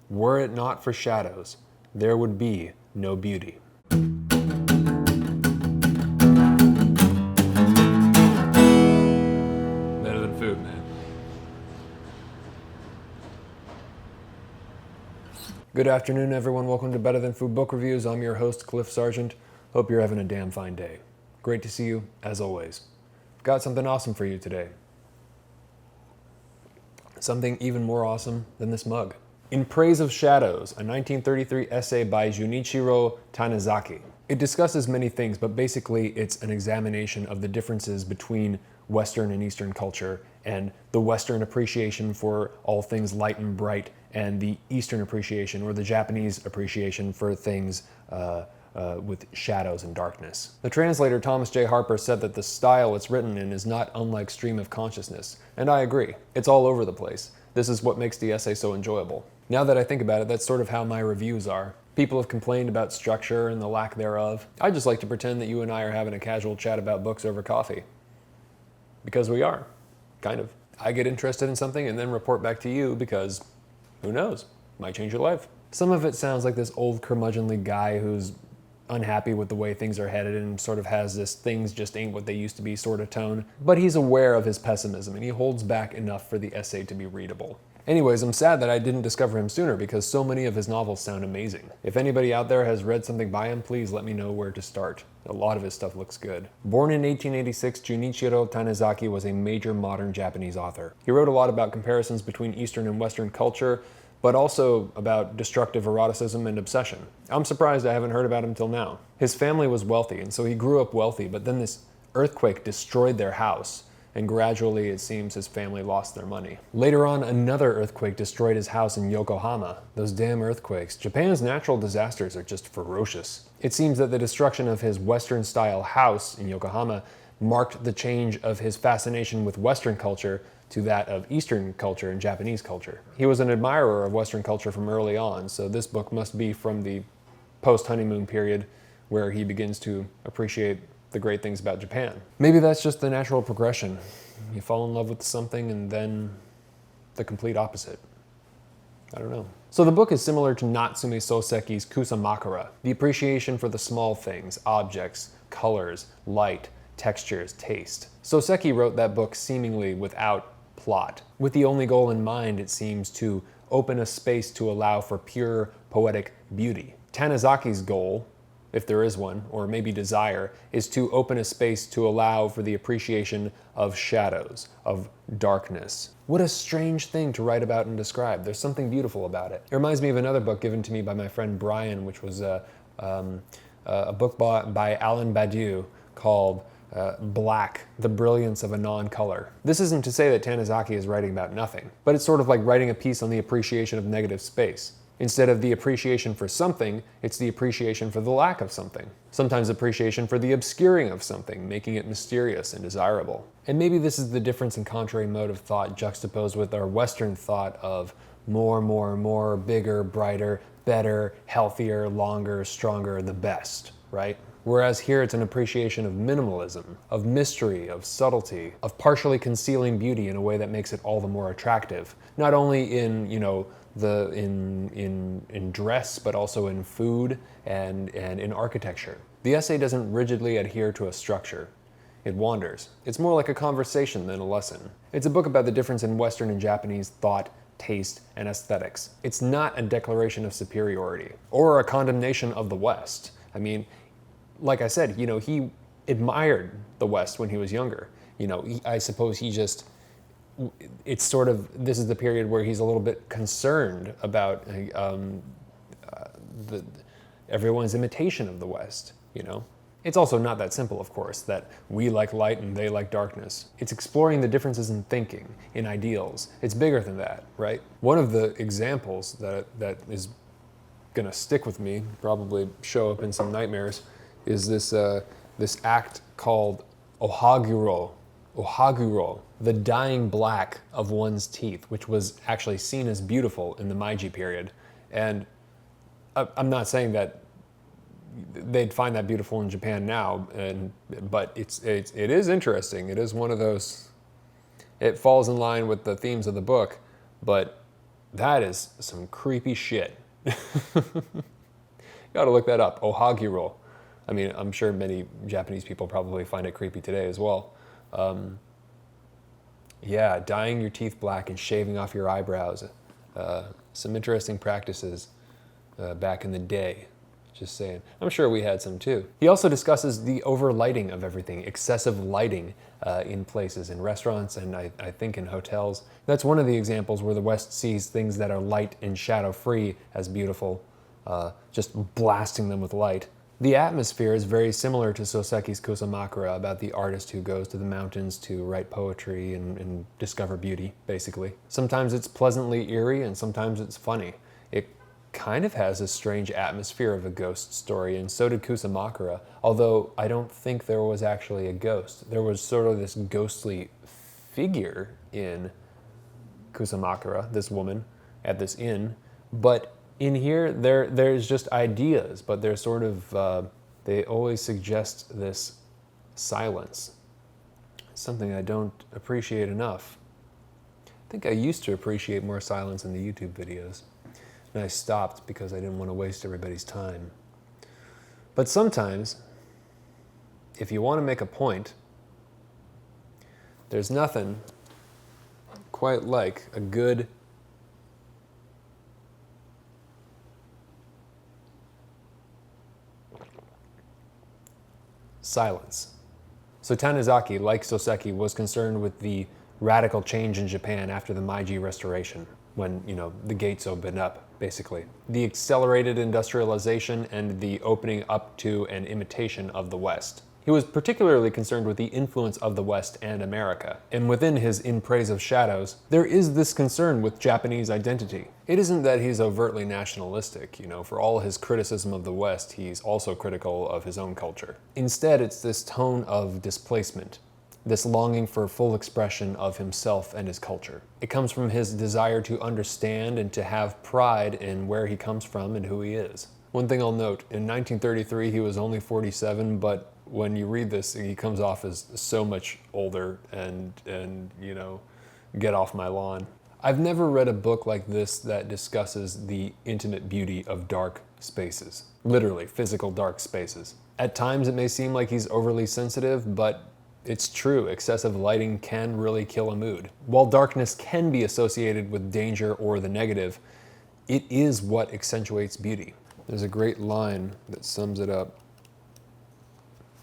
Were it not for shadows, there would be no beauty. Better than food, man. Good afternoon, everyone. Welcome to Better Than Food Book Reviews. I'm your host, Cliff Sargent. Hope you're having a damn fine day. Great to see you, as always. I've got something awesome for you today. Something even more awesome than this mug. In Praise of Shadows, a 1933 essay by Jun'ichirō Tanizaki. It discusses many things, but basically it's an examination of the differences between Western and Eastern culture, and the Western appreciation for all things light and bright, and the Eastern appreciation, or the Japanese appreciation for things with shadows and darkness. The translator Thomas J. Harper said that the style it's written in is not unlike stream of consciousness, and I agree. It's all over the place. This is what makes the essay so enjoyable. Now that I think about it, that's sort of how my reviews are. People have complained about structure and the lack thereof. I just like to pretend that you and I are having a casual chat about books over coffee. Because we are, kind of. I get interested in something and then report back to you because, who knows, might change your life. Some of it sounds like this old curmudgeonly guy who's unhappy with the way things are headed and sort of has this things just ain't what they used to be sort of tone. But he's aware of his pessimism and he holds back enough for the essay to be readable. Anyways, I'm sad that I didn't discover him sooner because so many of his novels sound amazing. If anybody out there has read something by him, please let me know where to start. A lot of his stuff looks good. Born in 1886, Jun'ichirō Tanizaki was a major modern Japanese author. He wrote a lot about comparisons between Eastern and Western culture, but also about destructive eroticism and obsession. I'm surprised I haven't heard about him till now. His family was wealthy, and so he grew up wealthy, but then this earthquake destroyed their house, and gradually it seems his family lost their money. Later on, another earthquake destroyed his house in Yokohama. Those damn earthquakes. Japan's natural disasters are just ferocious. It seems that the destruction of his Western-style house in Yokohama marked the change of his fascination with Western culture to that of Eastern culture and Japanese culture. He was an admirer of Western culture from early on, so this book must be from the post-honeymoon period where he begins to appreciate the great things about Japan. Maybe that's just the natural progression. You fall in love with something and then the complete opposite. I don't know. So the book is similar to Natsume Soseki's Kusamakura, the appreciation for the small things, objects, colors, light, textures, taste. Soseki wrote that book seemingly without plot, with the only goal in mind, it seems, to open a space to allow for pure poetic beauty. Tanizaki's goal, if there is one, or maybe desire, is to open a space to allow for the appreciation of shadows, of darkness. What a strange thing to write about and describe. There's something beautiful about it. It reminds me of another book given to me by my friend Brian, which was a book by Alan Badiou called Black, the Brilliance of a Non-Color. This isn't to say that Tanizaki is writing about nothing, but it's sort of like writing a piece on the appreciation of negative space. Instead of the appreciation for something, it's the appreciation for the lack of something. Sometimes appreciation for the obscuring of something, making it mysterious and desirable. And maybe this is the difference in contrary mode of thought juxtaposed with our Western thought of more, bigger, brighter, better, healthier, longer, stronger, the best, right? Whereas here it's an appreciation of minimalism, of mystery, of subtlety, of partially concealing beauty in a way that makes it all the more attractive. Not only in, in dress, but also in food and in architecture. The essay doesn't rigidly adhere to a structure. It wanders. It's more like a conversation than a lesson. It's a book about the difference in Western and Japanese thought, taste, and aesthetics. It's not a declaration of superiority or a condemnation of the West. I mean, like I said, he admired the West when he was younger. I suppose he just, it's sort of, this is the period where he's a little bit concerned about everyone's imitation of the West, It's also not that simple, of course, that we like light and they like darkness. It's exploring the differences in thinking, in ideals. It's bigger than that, right? One of the examples that is gonna stick with me, probably show up in some nightmares, is this act called ohaguro, the dying black of one's teeth, which was actually seen as beautiful in the Meiji period. And I'm not saying that they'd find that beautiful in Japan now, but it is interesting. It is one of those, it falls in line with the themes of the book, but That is some creepy shit. Gotta look that up. Ohagiro. I mean, I'm sure many Japanese people probably find it creepy today as well. Yeah, dyeing your teeth black and shaving off your eyebrows. Some interesting practices back in the day. Just saying. I'm sure we had some too. He also discusses the overlighting of everything, excessive lighting in places, in restaurants, and I think in hotels. That's one of the examples where the West sees things that are light and shadow-free as beautiful, just blasting them with light. The atmosphere is very similar to Soseki's Kusamakura, about the artist who goes to the mountains to write poetry and discover beauty, basically. Sometimes it's pleasantly eerie, and sometimes it's funny. It kind of has a strange atmosphere of a ghost story, and so did Kusamakura, although I don't think there was actually a ghost. There was sort of this ghostly figure in Kusamakura, this woman, at this inn, but in here, there's just ideas, but they're sort of, they always suggest this silence, something I don't appreciate enough. I think I used to appreciate more silence in the YouTube videos, and I stopped because I didn't want to waste everybody's time. But sometimes, if you want to make a point, there's nothing quite like a good silence. So Tanizaki, like Soseki, was concerned with the radical change in Japan after the Meiji Restoration, when, the gates opened up, basically. The accelerated industrialization and the opening up to an imitation of the West. He was particularly concerned with the influence of the West and America. And within his In Praise of Shadows, there is this concern with Japanese identity. It isn't that he's overtly nationalistic, for all his criticism of the West, he's also critical of his own culture. Instead, it's this tone of displacement, this longing for full expression of himself and his culture. It comes from his desire to understand and to have pride in where he comes from and who he is. One thing I'll note, in 1933 he was only 47, but when you read this, he comes off as so much older and get off my lawn. I've never read a book like this that discusses the intimate beauty of dark spaces. Literally, physical dark spaces. At times it may seem like he's overly sensitive, but it's true, excessive lighting can really kill a mood. While darkness can be associated with danger or the negative, it is what accentuates beauty. There's a great line that sums it up.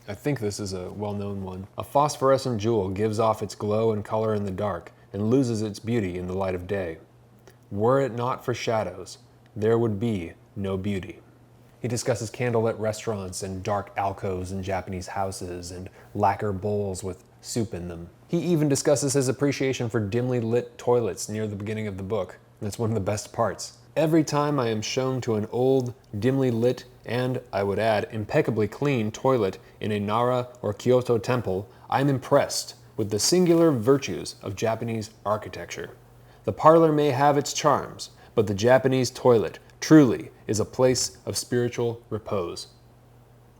I think this is a well-known one. A phosphorescent jewel gives off its glow and color in the dark and loses its beauty in the light of day. Were it not for shadows, there would be no beauty. He discusses candlelit restaurants and dark alcoves in Japanese houses and lacquer bowls with soup in them. He even discusses his appreciation for dimly lit toilets near the beginning of the book. That's one of the best parts. Every time I am shown to an old, dimly lit, and, I would add, impeccably clean toilet in a Nara or Kyoto temple, I am impressed with the singular virtues of Japanese architecture. The parlor may have its charms, but the Japanese toilet truly is a place of spiritual repose.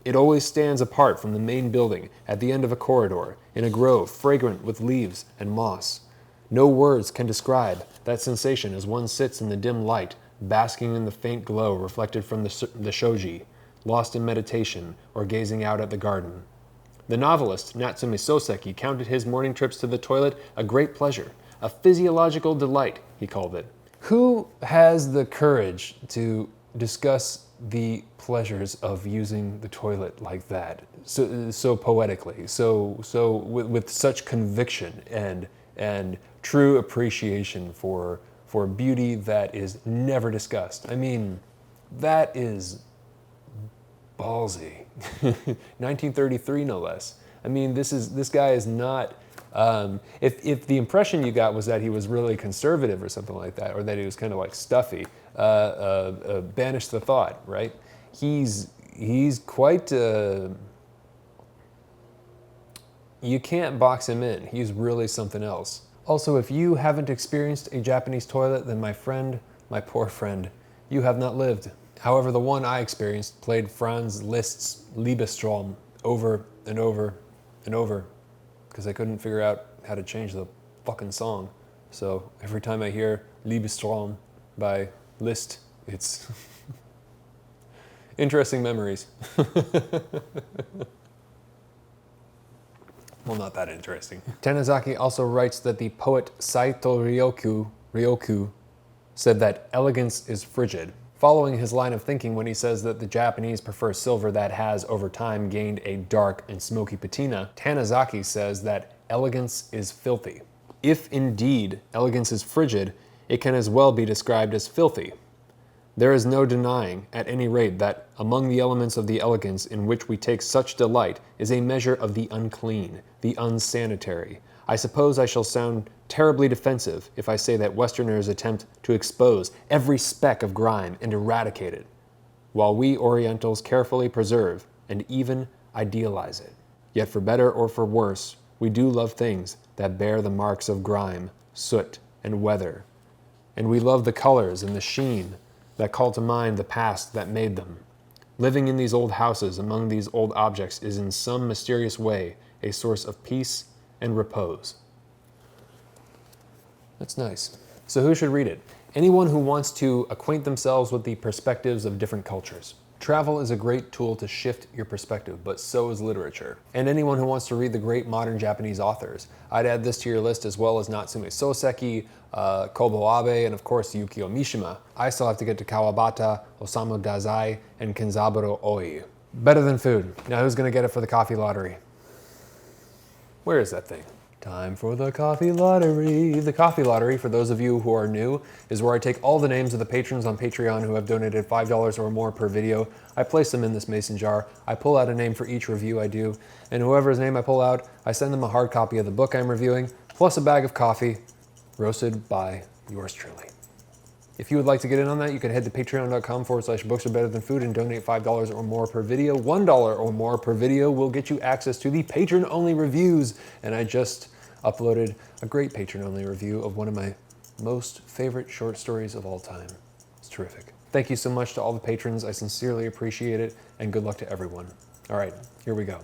It always stands apart from the main building at the end of a corridor, in a grove showered with leaves and moss. No words can describe that sensation as one sits in the dim light, basking in the faint glow reflected from the shoji, lost in meditation or gazing out at the garden. The novelist Natsume Soseki counted his morning trips to the toilet a great pleasure, a physiological delight, he called it. Who has the courage to discuss the pleasures of using the toilet like that, so poetically, with such conviction and true appreciation for beauty that is never discussed? I mean, that is ballsy. 1933, no less. I mean, this guy is not. If the impression you got was that he was really conservative or something like that, or that he was kind of like stuffy, banish the thought, right? He's quite. You can't box him in. He's really something else. Also, if you haven't experienced a Japanese toilet, then my friend, my poor friend, you have not lived. However, the one I experienced played Franz Liszt's Liebestraum over and over and over, because I couldn't figure out how to change the fucking song. So every time I hear Liebestraum, by Liszt. It's interesting memories. Well, not that interesting. Tanizaki also writes that the poet Saito Ryoku said that elegance is frigid, following his line of thinking when he says that the Japanese prefer silver that has, over time, gained a dark and smoky patina. Tanizaki says that elegance is filthy. If indeed elegance is frigid, it can as well be described as filthy. There is no denying, at any rate, that among the elements of the elegance in which we take such delight is a measure of the unclean, the unsanitary. I suppose I shall sound terribly defensive if I say that Westerners attempt to expose every speck of grime and eradicate it, while we Orientals carefully preserve and even idealize it. Yet for better or for worse, we do love things that bear the marks of grime, soot, and weather. And we love the colors and the sheen that call to mind the past that made them. Living in these old houses among these old objects is in some mysterious way a source of peace and repose. That's nice. So who should read it? Anyone who wants to acquaint themselves with the perspectives of different cultures. Travel is a great tool to shift your perspective, but so is literature. And anyone who wants to read the great modern Japanese authors. I'd add this to your list, as well as Natsume Soseki, Kobo Abe, and of course Yukio Mishima. I still have to get to Kawabata, Osamu Dazai, and Kenzaburo Oi. Better than food. Now who's gonna get it for the coffee lottery? Where is that thing? Time for the coffee lottery. The coffee lottery, for those of you who are new, is where I take all the names of the patrons on Patreon who have donated $5 or more per video. I place them in this mason jar. I pull out a name for each review I do, and whoever's name I pull out, I send them a hard copy of the book I'm reviewing, plus a bag of coffee, roasted by yours truly. If you would like to get in on that, you can head to patreon.com/booksarebetterthanfood and donate $5 or more per video. $1 or more per video will get you access to the patron-only reviews. And I just uploaded a great patron-only review of one of my most favorite short stories of all time. It's terrific. Thank you so much to all the patrons. I sincerely appreciate it, and good luck to everyone. All right, here we go.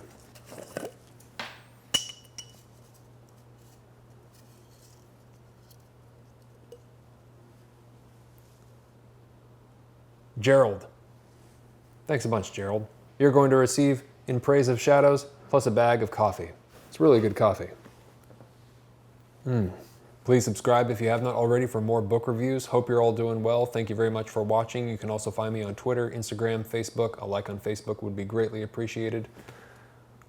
Gerald. Thanks a bunch, Gerald. You're going to receive In Praise of Shadows, plus a bag of coffee. It's really good coffee. Please subscribe if you have not already for more book reviews. Hope you're all doing well. Thank you very much for watching. You can also find me on Twitter, Instagram, Facebook. A like on Facebook would be greatly appreciated.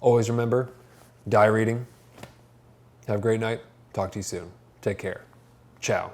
Always remember, die reading. Have a great night. Talk to you soon. Take care. Ciao.